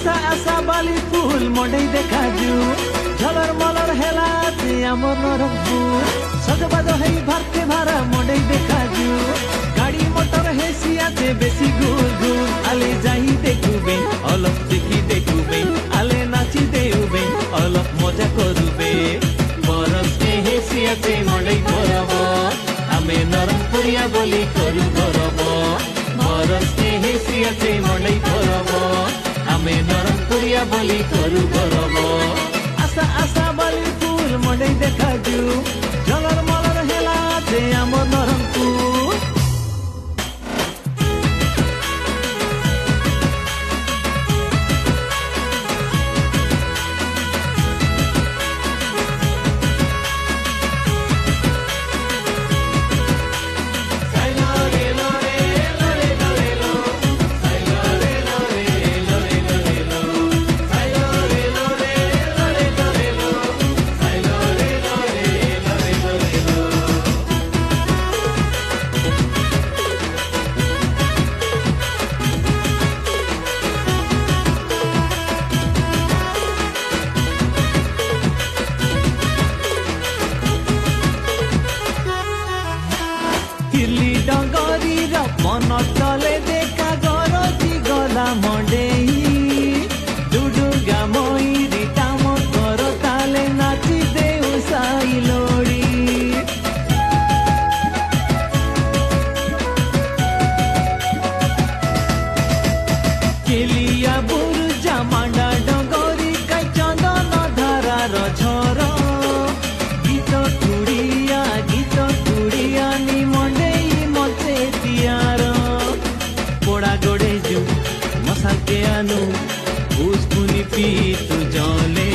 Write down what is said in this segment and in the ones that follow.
आशा आशा बाली फूल मंडई देखा जू झलर मलर हेला आमर नरम फूल सजबाज है भारते भारा मंडई देखा जू गाड़ी मोटर है सियाते बेसी गुल गुल आले जाई देखुबे अलप देखी देखुबे आले नाची देउबे अलप मजा करुबे बरस के है सियाते मंडई करबो आमे नरम पुरिया बोली करू करबो बरस के है सियाते मंडई करबो आमे नरम पुरिया बोली करू करबो आशा आशा बाली फूल मंडई देखा जू झलर मलर हेला आमर नरम फूल किली डंगरी मन तले देखा गरजी गला मंडेई डुडुगा मयूरी टाम कर ताले नाची देउ साई लोड़ी केलिया बुरुजा मांडा डंगरी कई चंदन धारार झर गीत कुड़िया नी पोड़ा गोड़े जू मसाल के आनु उसपुनी पी तू जले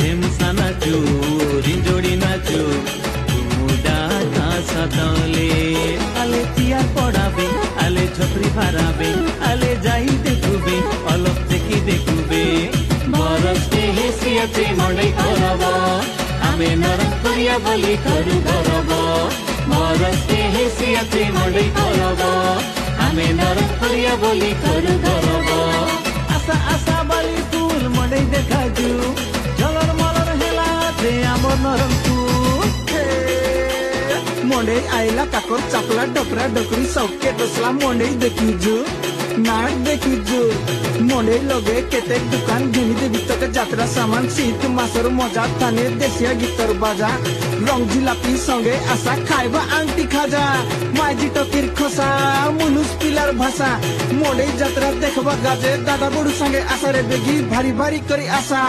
हेमसा नाचू रिंजोड़ी नाचू मुडा घासा दले आले तियार पड़ाबे आले छपरी फाराबे आले जाई देखुबे अलप देखी देखुबे बरस के हे सियाते मंडई करबो आमे नरम पुरिया बोली करू करबो बरस के हे सियाते मंडई करबो आमे नरम पुरिया बोली करू करबो आशा आशा बाली फूल मंडई देखा जू झलर मलर हेला आमर नरम फूल मंडई आइला काकर चापला डकरा डकरी सबके डसला मंडई देखी जू नाट देखी जू मंडई लगे केते दुकान घिनी देवी तक যাত্রা सामान शीत मासर मजा थाने देशिया गीतर बाजा रंग जिलापी संगे आशा खाइबा आंटी खाजा माइजी टकिर खसा मुलुस पिलार भाषा मंडई যাত্রা देखबा गाजे दादा बड़ू संगे आशा रे बेगी भारी भारी करी आशा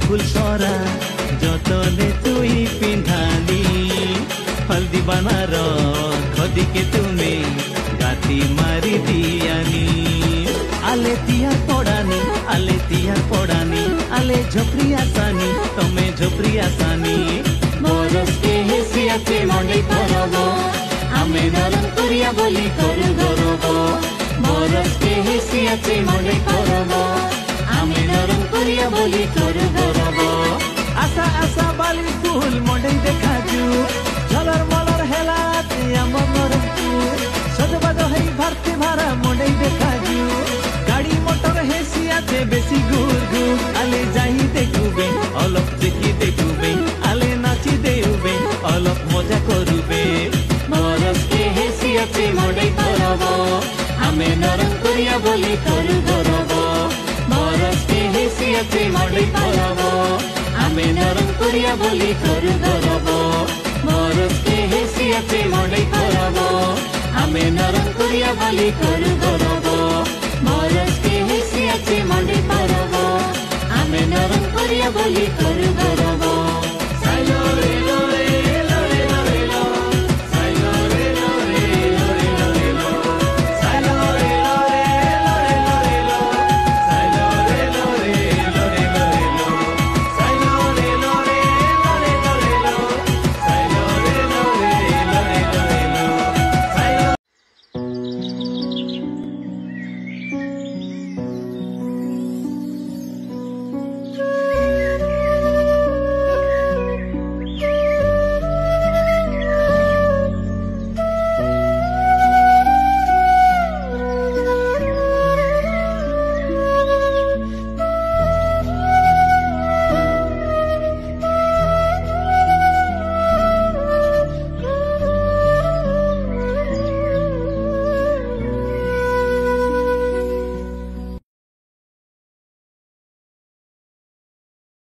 फूल सरा जतने तुई पिंधानी हल्दी बनार खदी के तुम्हें गाती मारी दियानी आले तियार पड़ानी आले झोपड़ी आसानी तमे झोपड़ी आसानी बरस के हे सियाते मंडई करबो आमे नरम पुरिया बोली करू करबो बरस के हे सियाते मंडई करबो आमे नरम पुरिया बोली करू करबो आशा आशा बाली फूल मंडई देखा जू झलर मलर हेला आमर नरम फूल सजबाज है भारते भारा मंडई देखा जू गाड़ी मोटर है सियाते बेसी गुल गुल आले जाई देखुबे अलप देखी देखुबे आले नाची देउबे বলি করু গরব মরসকে হেসিয়াতে মডে করব আমি নরম করিয়া বলি করু গরব মরসকে হেসিয়াতে মডে করব আমি নরম করিয়া বলি করু গরব মরসকে হেসিয়াতে মডে করব আমি নরম করিয়া বলি করু গরব